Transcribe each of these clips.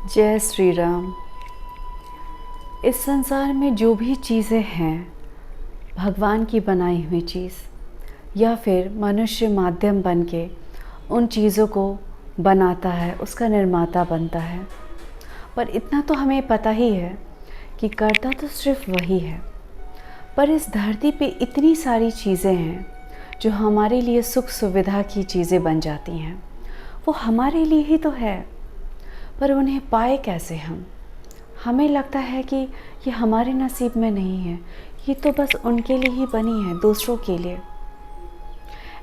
जय श्री राम। इस संसार में जो भी चीज़ें हैं, भगवान की बनाई हुई चीज़ या फिर मनुष्य माध्यम बन के उन चीज़ों को बनाता है, उसका निर्माता बनता है। पर इतना तो हमें पता ही है कि करता तो सिर्फ वही है। पर इस धरती पे इतनी सारी चीज़ें हैं जो हमारे लिए सुख सुविधा की चीज़ें बन जाती हैं। वो हमारे लिए ही तो है, पर उन्हें पाए कैसे हम? हमें लगता है कि ये हमारे नसीब में नहीं है, ये तो बस उनके लिए ही बनी है, दूसरों के लिए।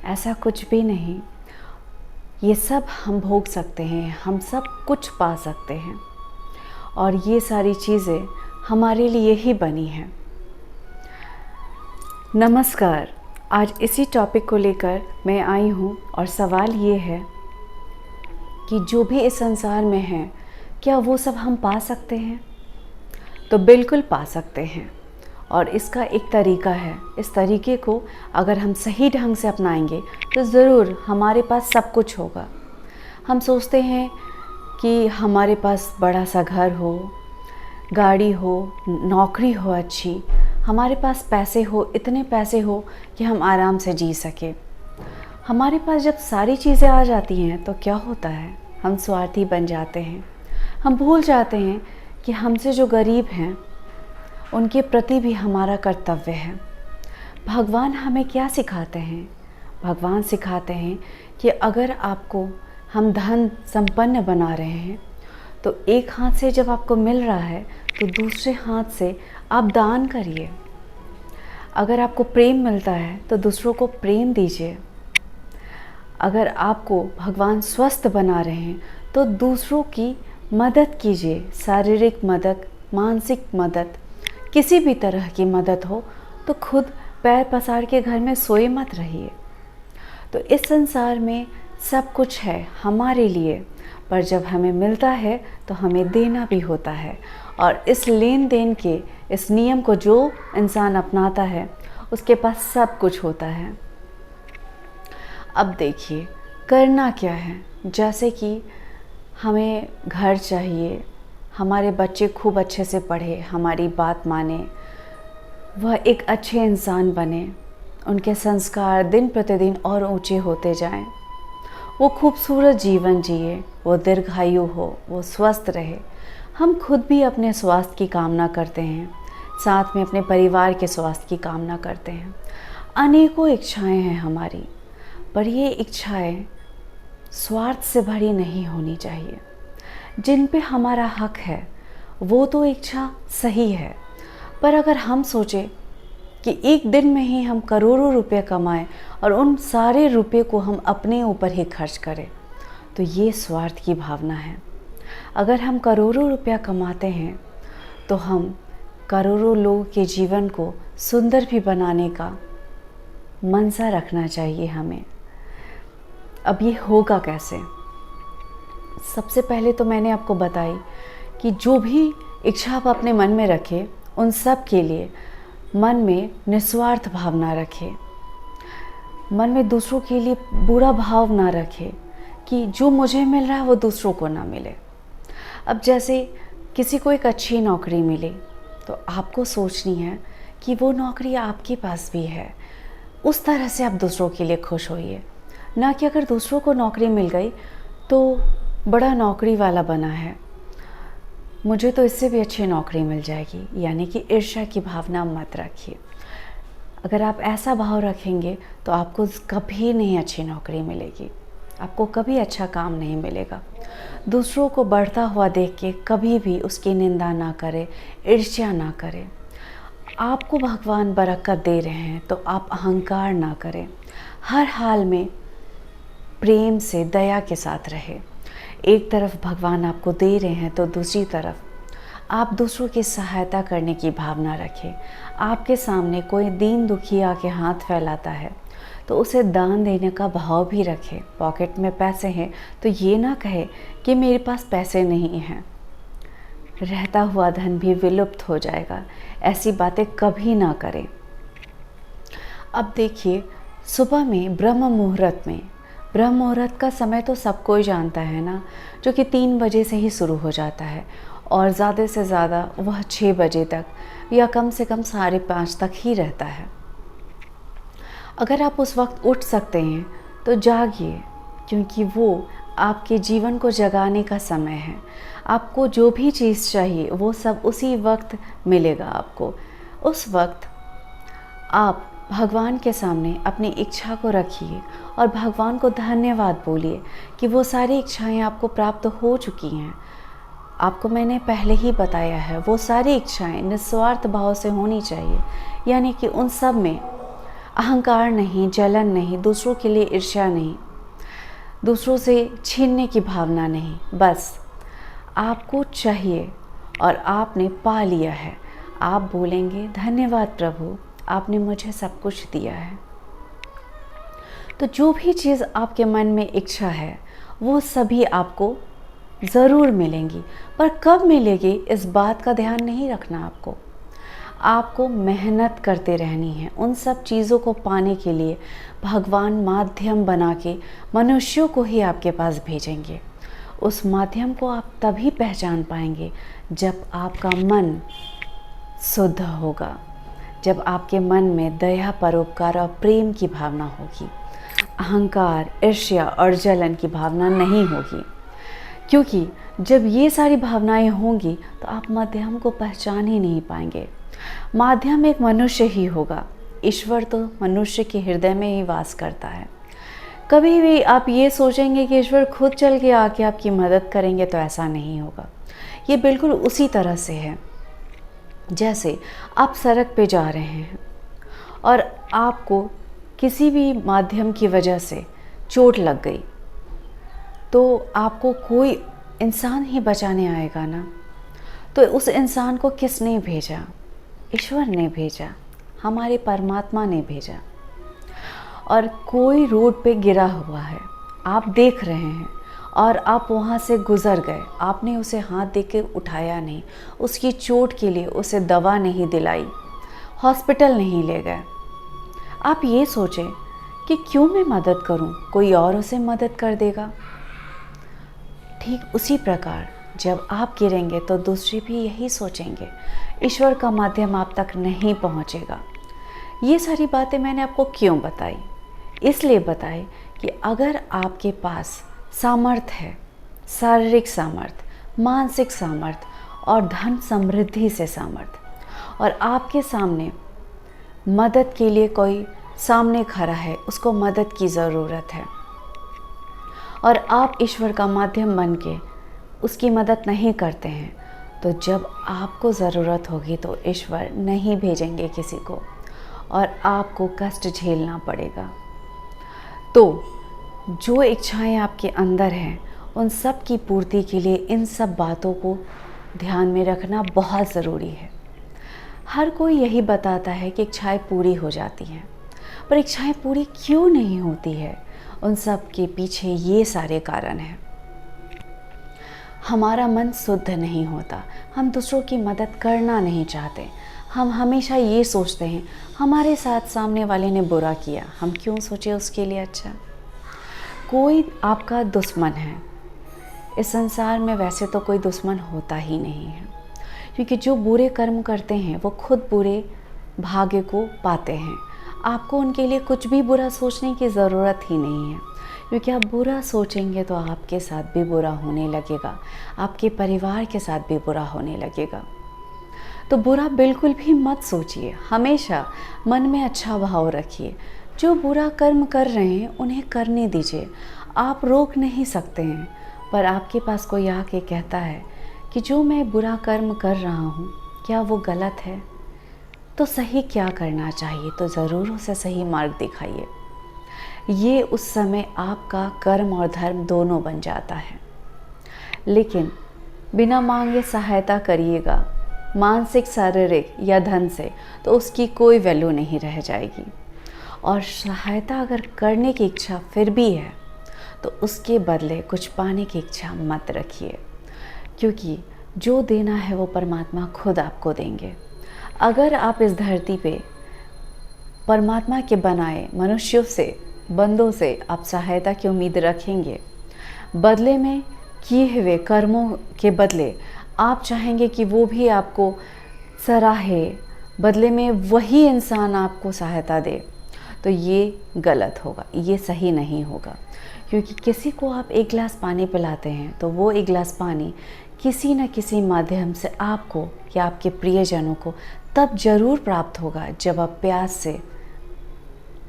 ऐसा कुछ भी नहीं। ये सब हम भोग सकते हैं, हम सब कुछ पा सकते हैं और ये सारी चीज़ें हमारे लिए ही बनी हैं। नमस्कार। आज इसी टॉपिक को लेकर मैं आई हूँ और सवाल ये है कि जो भी इस संसार में है, क्या वो सब हम पा सकते हैं? तो बिल्कुल पा सकते हैं और इसका एक तरीका है। इस तरीके को अगर हम सही ढंग से अपनाएंगे तो ज़रूर हमारे पास सब कुछ होगा। हम सोचते हैं कि हमारे पास बड़ा सा घर हो, गाड़ी हो, नौकरी हो अच्छी, हमारे पास पैसे हो, इतने पैसे हो कि हम आराम से जी सके। हमारे पास जब सारी चीज़ें आ जाती हैं तो क्या होता है? हम स्वार्थी बन जाते हैं। हम भूल जाते हैं कि हमसे जो गरीब हैं उनके प्रति भी हमारा कर्तव्य है। भगवान हमें क्या सिखाते हैं? भगवान सिखाते हैं कि अगर आपको हम धन संपन्न बना रहे हैं तो एक हाथ से जब आपको मिल रहा है तो दूसरे हाथ से आप दान करिए। अगर आपको प्रेम मिलता है तो दूसरों को प्रेम दीजिए। अगर आपको भगवान स्वस्थ बना रहे हैं तो दूसरों की मदद कीजिए। शारीरिक मदद, मानसिक मदद, किसी भी तरह की मदद हो तो खुद पैर पसार के घर में सोए मत रहिए। तो इस संसार में सब कुछ है हमारे लिए, पर जब हमें मिलता है तो हमें देना भी होता है। और इस लेन देन के इस नियम को जो इंसान अपनाता है उसके पास सब कुछ होता है। अब देखिए, करना क्या है। जैसे कि हमें घर चाहिए, हमारे बच्चे खूब अच्छे से पढ़े, हमारी बात माने, वह एक अच्छे इंसान बने, उनके संस्कार दिन प्रतिदिन और ऊंचे होते जाएं, वो खूबसूरत जीवन जिए, वो दीर्घायु हो, वो स्वस्थ रहे। हम खुद भी अपने स्वास्थ्य की कामना करते हैं, साथ में अपने परिवार के स्वास्थ्य की कामना करते हैं। अनेकों इच्छाएं हैं हमारी, पर ये इच्छाएं स्वार्थ से भरी नहीं होनी चाहिए। जिन पे हमारा हक है वो तो इच्छा सही है, पर अगर हम सोचें कि एक दिन में ही हम करोड़ों रुपए कमाएं और उन सारे रुपए को हम अपने ऊपर ही खर्च करें तो ये स्वार्थ की भावना है। अगर हम करोड़ों रुपया कमाते हैं तो हम करोड़ों लोगों के जीवन को सुंदर भी बनाने का मनसा रखना चाहिए हमें। अब ये होगा कैसे? सबसे पहले तो मैंने आपको बताई कि जो भी इच्छा आप अपने मन में रखें उन सब के लिए मन में निस्वार्थ भावना रखें। मन में दूसरों के लिए बुरा भाव ना रखें कि जो मुझे मिल रहा है वो दूसरों को ना मिले। अब जैसे किसी को एक अच्छी नौकरी मिले तो आपको सोचनी है कि वो नौकरी आपके पास भी है। उस तरह से आप दूसरों के लिए खुश होइए, ना कि अगर दूसरों को नौकरी मिल गई तो बड़ा नौकरी वाला बना है, मुझे तो इससे भी अच्छी नौकरी मिल जाएगी, यानी कि ईर्ष्या की भावना मत रखिए। अगर आप ऐसा भाव रखेंगे तो आपको कभी नहीं अच्छी नौकरी मिलेगी, आपको कभी अच्छा काम नहीं मिलेगा। दूसरों को बढ़ता हुआ देख के कभी भी उसकी निंदा ना करें, ईर्ष्या ना करें। आपको भगवान बरकत दे रहे हैं तो आप अहंकार ना करें। हर हाल में प्रेम से, दया के साथ रहे। एक तरफ भगवान आपको दे रहे हैं तो दूसरी तरफ आप दूसरों की सहायता करने की भावना रखें। आपके सामने कोई दीन दुखी आके हाथ फैलाता है तो उसे दान देने का भाव भी रखें। पॉकेट में पैसे हैं तो ये ना कहे कि मेरे पास पैसे नहीं हैं, रहता हुआ धन भी विलुप्त हो जाएगा। ऐसी बातें कभी ना करें। अब देखिए, सुबह में ब्रह्म मुहूर्त का समय तो सब कोई जानता है ना, जो कि 3 बजे से ही शुरू हो जाता है और ज़्यादा से ज़्यादा वह 6 बजे तक या कम से कम 5:30 तक ही रहता है। अगर आप उस वक्त उठ सकते हैं तो जागिए, क्योंकि वो आपके जीवन को जगाने का समय है। आपको जो भी चीज़ चाहिए वो सब उसी वक्त मिलेगा आपको। उस वक्त आप भगवान के सामने अपनी इच्छा को रखिए और भगवान को धन्यवाद बोलिए कि वो सारी इच्छाएं आपको प्राप्त हो चुकी हैं। आपको मैंने पहले ही बताया है, वो सारी इच्छाएं निस्वार्थ भाव से होनी चाहिए, यानी कि उन सब में अहंकार नहीं, जलन नहीं, दूसरों के लिए ईर्ष्या नहीं, दूसरों से छीनने की भावना नहीं। बस आपको चाहिए और आपने पा लिया है। आप बोलेंगे, धन्यवाद प्रभु, आपने मुझे सब कुछ दिया है। तो जो भी चीज़ आपके मन में इच्छा है वो सभी आपको ज़रूर मिलेंगी, पर कब मिलेगी इस बात का ध्यान नहीं रखना। आपको मेहनत करते रहनी है। उन सब चीज़ों को पाने के लिए भगवान माध्यम बना के मनुष्यों को ही आपके पास भेजेंगे। उस माध्यम को आप तभी पहचान पाएंगे जब आपका मन शुद्ध होगा, जब आपके मन में दया, परोपकार और प्रेम की भावना होगी। अहंकार, ईर्ष्या और जलन की भावना नहीं होगी, क्योंकि जब ये सारी भावनाएं होंगी तो आप माध्यम को पहचान ही नहीं पाएंगे। माध्यम एक मनुष्य ही होगा, ईश्वर तो मनुष्य के हृदय में ही वास करता है। कभी भी आप ये सोचेंगे कि ईश्वर खुद चल के आके आपकी मदद करेंगे, तो ऐसा नहीं होगा। ये बिल्कुल उसी तरह से है जैसे आप सड़क पे जा रहे हैं और आपको किसी भी माध्यम की वजह से चोट लग गई, तो आपको कोई इंसान ही बचाने आएगा ना। तो उस इंसान को किसने भेजा? ईश्वर ने भेजा, हमारे परमात्मा ने भेजा। और कोई रोड पे गिरा हुआ है, आप देख रहे हैं और आप वहाँ से गुज़र गए, आपने उसे हाथ दे के उठाया नहीं, उसकी चोट के लिए उसे दवा नहीं दिलाई, हॉस्पिटल नहीं ले गए। आप ये सोचें कि क्यों मैं मदद करूं, कोई और उसे मदद कर देगा। ठीक उसी प्रकार जब आप गिरेंगे तो दूसरे भी यही सोचेंगे, ईश्वर का माध्यम आप तक नहीं पहुंचेगा। ये सारी बातें मैंने आपको क्यों बताई? इसलिए बताई कि अगर आपके पास सामर्थ्य है, शारीरिक सामर्थ्य, मानसिक सामर्थ्य और धन समृद्धि से सामर्थ्य, और आपके सामने मदद के लिए कोई सामने खड़ा है, उसको मदद की ज़रूरत है, और आप ईश्वर का माध्यम बन के उसकी मदद नहीं करते हैं, तो जब आपको ज़रूरत होगी तो ईश्वर नहीं भेजेंगे किसी को और आपको कष्ट झेलना पड़ेगा। तो जो इच्छाएं आपके अंदर हैं उन सब की पूर्ति के लिए इन सब बातों को ध्यान में रखना बहुत ज़रूरी है। हर कोई यही बताता है कि इच्छाएं पूरी हो जाती हैं, पर इच्छाएं पूरी क्यों नहीं होती है? उन सब के पीछे ये सारे कारण हैं। हमारा मन शुद्ध नहीं होता, हम दूसरों की मदद करना नहीं चाहते। हम हमेशा ये सोचते हैं हमारे साथ सामने वाले ने बुरा किया, हम क्यों सोचे उसके लिए अच्छा। कोई आपका दुश्मन है इस संसार में, वैसे तो कोई दुश्मन होता ही नहीं है, क्योंकि जो बुरे कर्म करते हैं वो खुद बुरे भाग्य को पाते हैं। आपको उनके लिए कुछ भी बुरा सोचने की ज़रूरत ही नहीं है, क्योंकि आप बुरा सोचेंगे तो आपके साथ भी बुरा होने लगेगा, आपके परिवार के साथ भी बुरा होने लगेगा। तो बुरा बिल्कुल भी मत सोचिए, हमेशा मन में अच्छा भाव रखिए। जो बुरा कर्म कर रहे हैं उन्हें करने दीजिए, आप रोक नहीं सकते हैं। पर आपके पास कोई आके कहता है कि जो मैं बुरा कर्म कर रहा हूँ क्या वो गलत है, तो सही क्या करना चाहिए, तो ज़रूर उसे सही मार्ग दिखाइए। ये उस समय आपका कर्म और धर्म दोनों बन जाता है। लेकिन बिना मांगे सहायता करिएगा, मानसिक, शारीरिक या धन से, तो उसकी कोई वैल्यू नहीं रह जाएगी। और सहायता अगर करने की इच्छा फिर भी है तो उसके बदले कुछ पाने की इच्छा मत रखिए, क्योंकि जो देना है वो परमात्मा खुद आपको देंगे। अगर आप इस धरती पे परमात्मा के बनाए मनुष्यों से, बंदों से आप सहायता की उम्मीद रखेंगे, बदले में किए हुए कर्मों के बदले आप चाहेंगे कि वो भी आपको सराहे, बदले में वही इंसान आपको सहायता दे, तो ये गलत होगा, ये सही नहीं होगा। क्योंकि किसी को आप एक गिलास पानी पिलाते हैं तो वो एक गिलास पानी किसी न किसी माध्यम से आपको या आपके प्रियजनों को तब ज़रूर प्राप्त होगा जब आप प्यास से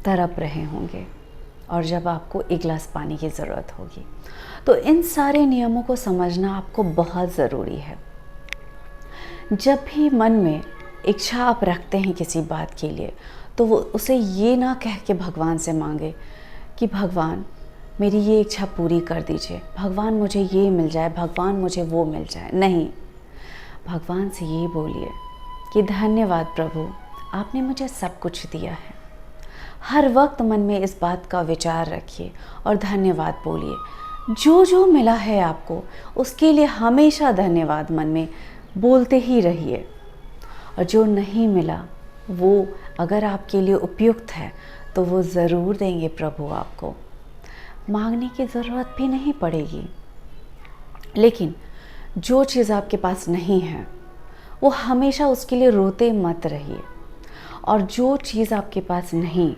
तड़प रहे होंगे और जब आपको एक गिलास पानी की ज़रूरत होगी। तो इन सारे नियमों को समझना आपको बहुत ज़रूरी है। जब भी मन में इच्छा आप रखते हैं किसी बात के लिए, तो वो उसे ये ना कह के भगवान से मांगे कि भगवान मेरी ये इच्छा पूरी कर दीजिए, भगवान मुझे ये मिल जाए, भगवान मुझे वो मिल जाए। नहीं, भगवान से ये बोलिए कि धन्यवाद प्रभु, आपने मुझे सब कुछ दिया है। हर वक्त मन में इस बात का विचार रखिए और धन्यवाद बोलिए। जो जो मिला है आपको उसके लिए हमेशा धन्यवाद मन में बोलते ही रहिए। और जो नहीं मिला वो अगर आपके लिए उपयुक्त है तो वो ज़रूर देंगे प्रभु आपको, मांगने की ज़रूरत भी नहीं पड़ेगी। लेकिन जो चीज़ आपके पास नहीं है वो हमेशा उसके लिए रोते मत रहिए। और जो चीज़ आपके पास नहीं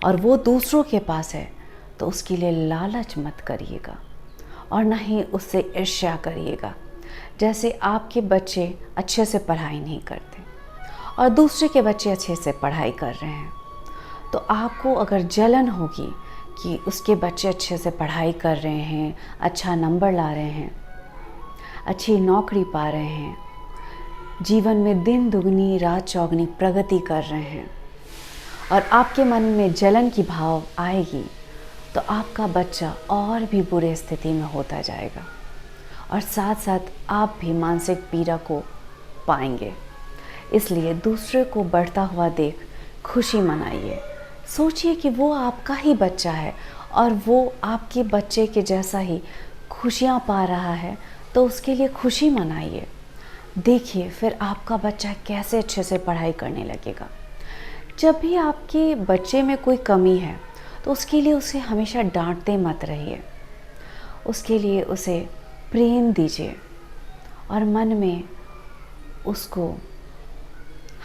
और वो दूसरों के पास है तो उसके लिए लालच मत करिएगा और ना ही उससे ईर्ष्या करिएगा। जैसे आपके बच्चे अच्छे से पढ़ाई नहीं करते और दूसरे के बच्चे अच्छे से पढ़ाई कर रहे हैं, तो आपको अगर जलन होगी कि उसके बच्चे अच्छे से पढ़ाई कर रहे हैं, अच्छा नंबर ला रहे हैं, अच्छी नौकरी पा रहे हैं, जीवन में दिन दुगनी रात चौगनी प्रगति कर रहे हैं, और आपके मन में जलन की भाव आएगी तो आपका बच्चा और भी बुरे स्थिति में होता जाएगा और साथ साथ आप भी मानसिक पीड़ा को पाएंगे। इसलिए दूसरे को बढ़ता हुआ देख खुशी मनाइए। सोचिए कि वो आपका ही बच्चा है और वो आपके बच्चे के जैसा ही खुशियाँ पा रहा है, तो उसके लिए खुशी मनाइए। देखिए फिर आपका बच्चा कैसे अच्छे से पढ़ाई करने लगेगा। जब भी आपके बच्चे में कोई कमी है तो उसके लिए उसे हमेशा डांटते मत रहिए, उसके लिए उसे प्रेम दीजिए और मन में उसको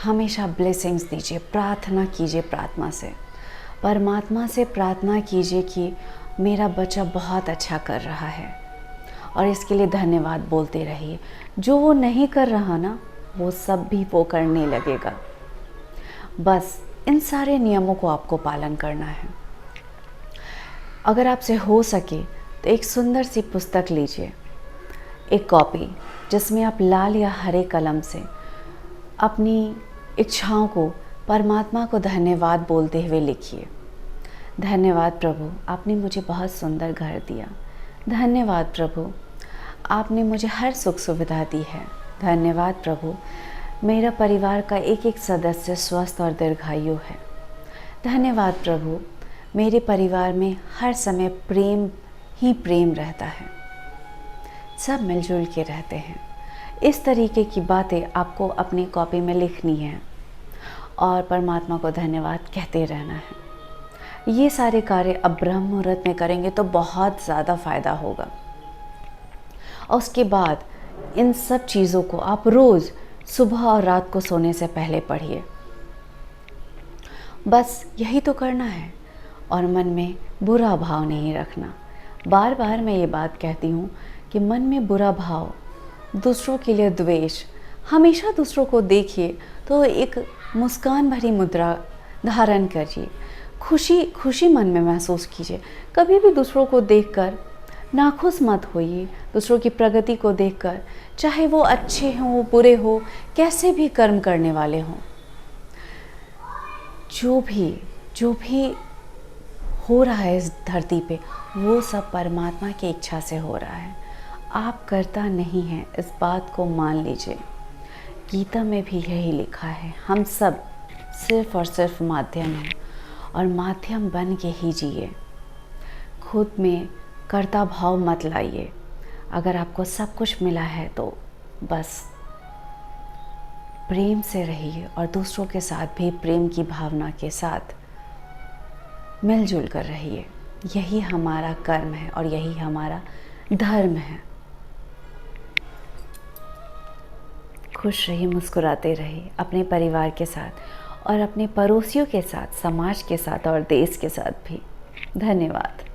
हमेशा ब्लेसिंग्स दीजिए। प्रार्थना कीजिए, परमात्मा से प्रार्थना कीजिए कि मेरा बच्चा बहुत अच्छा कर रहा है और इसके लिए धन्यवाद बोलते रहिए। जो वो नहीं कर रहा ना, वो सब भी वो करने लगेगा। बस इन सारे नियमों को आपको पालन करना है। अगर आपसे हो सके तो एक सुंदर सी पुस्तक लीजिए, एक कॉपी, जिसमें आप लाल या हरे कलम से अपनी इच्छाओं को परमात्मा को धन्यवाद बोलते हुए लिखिए। धन्यवाद प्रभु, आपने मुझे बहुत सुंदर घर दिया। धन्यवाद प्रभु, आपने मुझे हर सुख सुविधा दी है। धन्यवाद प्रभु, मेरा परिवार का एक एक सदस्य स्वस्थ और दीर्घायु है। धन्यवाद प्रभु, मेरे परिवार में हर समय प्रेम ही प्रेम रहता है, सब मिलजुल के रहते हैं। इस तरीके की बातें आपको अपनी कॉपी में लिखनी है और परमात्मा को धन्यवाद कहते रहना है। ये सारे कार्य अब ब्रह्म मुहूर्त में करेंगे तो बहुत ज़्यादा फ़ायदा होगा। और उसके बाद इन सब चीज़ों को आप रोज़ सुबह और रात को सोने से पहले पढ़िए। बस यही तो करना है और मन में बुरा भाव नहीं रखना। बार बार मैं ये बात कहती हूँ कि मन में बुरा भाव, दूसरों के लिए द्वेष, हमेशा दूसरों को देखिए तो एक मुस्कान भरी मुद्रा धारण करिए। खुशी खुशी मन में महसूस कीजिए। कभी भी दूसरों को देखकर नाखुश मत होइए। दूसरों की प्रगति को देखकर, चाहे वो अच्छे हों बुरे हो, कैसे भी कर्म करने वाले हों, जो भी हो रहा है इस धरती पे, वो सब परमात्मा की इच्छा से हो रहा है। आप करता नहीं हैं, इस बात को मान लीजिए। गीता में भी यही लिखा है, हम सब सिर्फ और सिर्फ माध्यम हैं और माध्यम बन के ही जिए। खुद में कर्ता भाव मत लाइए। अगर आपको सब कुछ मिला है तो बस प्रेम से रहिए और दूसरों के साथ भी प्रेम की भावना के साथ मिलजुल कर रहिए। यही हमारा कर्म है और यही हमारा धर्म है। खुश रहिए, मुस्कुराते रहिए अपने परिवार के साथ और अपने पड़ोसियों के साथ, समाज के साथ और देश के साथ भी। धन्यवाद।